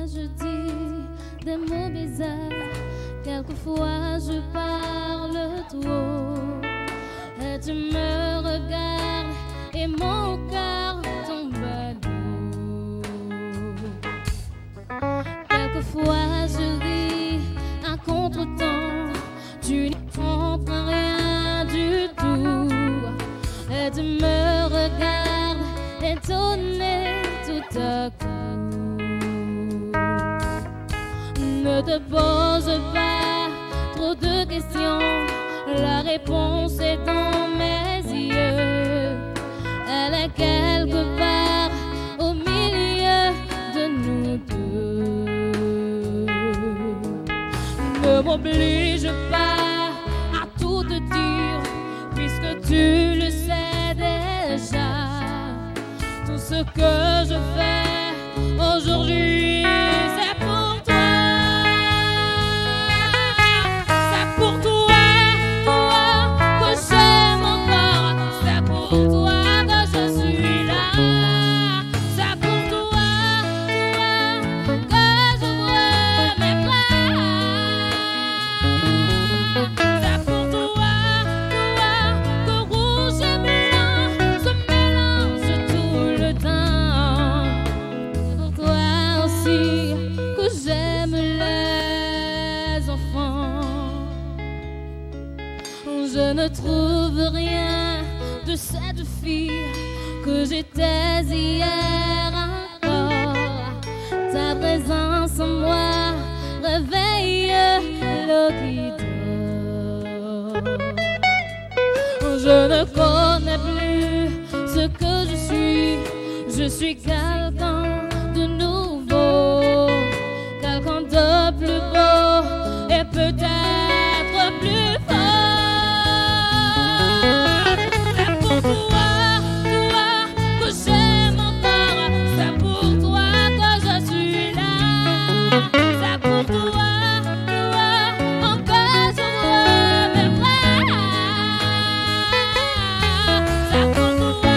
je dis des mots bizarres, quelquefois je parle tout haut. Et tu me regardes et mon cœur tombe à l'eau. Quelquefois je ris à contre-temps, tu n'y comprends rien du tout. Et tu me regardes étonné tout à coup. Ne te pose pas trop de questions, la réponse est dans mes yeux. Elle est quelque part au milieu de nous deux. Ne m'oblige pas à tout te dire, puisque tu le sais déjà. Tout ce que je fais aujourd'hui, c'est pour toi. C'est pour toi, toi que j'aime encore. C'est pour toi que je suis là. C'est pour toi, toi que j'ouvre mes bras. C'est pour toi, toi que rouge et blanc se mélangent tout le temps. C'est pour toi aussi que j'aime les enfants. Je ne trouve rien de cette fille que j'étais hier encore. Ta présence en moi réveille l'eau qui dort. Je ne connais plus ce que je suis. Je suis quelqu'un de nouveau, quelqu'un de plus beau et peut-être plus fort. C'est pour toi, toi que j'aime encore. C'est pour toi que je suis là. C'est pour toi, toi encore j'ouvre mes bras. C'est pour toi,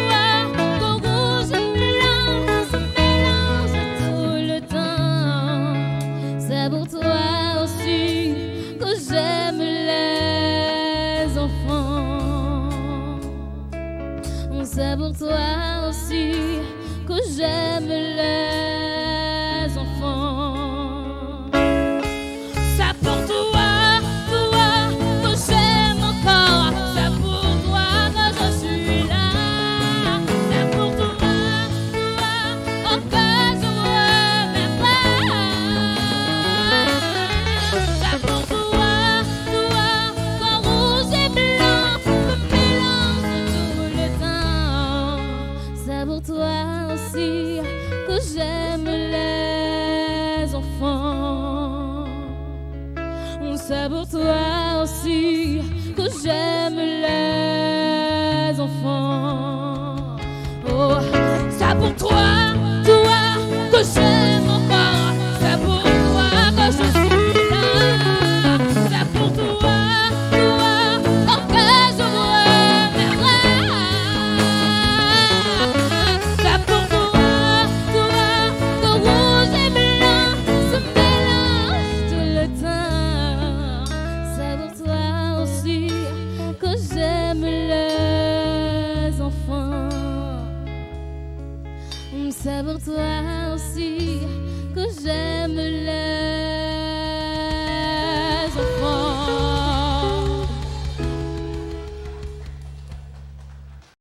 toi que rouge et blanc se mélangent tout le temps. C'est pour toi aussi que j'aime les enfants. C'est pour toi aussi que j'aime les enfants. C'est pour toi, toi que j'aime encore. C'est pour toi que je suis là. C'est pour toi, toi encore j'ouvre mes bras. C'est pour toi, toi que rouge et blanc se mélangent tout le temps. C'est pour toi aussi que j'aime les enfants. C'est pour toi aussi que j'aime les enfants. Oh, c'est pour toi, toi que j'aime encore. C'est pour toi que je suis là. C'est pour toi, toi encore j'ouvre mes bras. C'est pour toi, toi que rouge et blanc se mélangent tout le temps. C'est pour toi aussi que j'aime les enfants. C'est pour toi aussi que j'aime les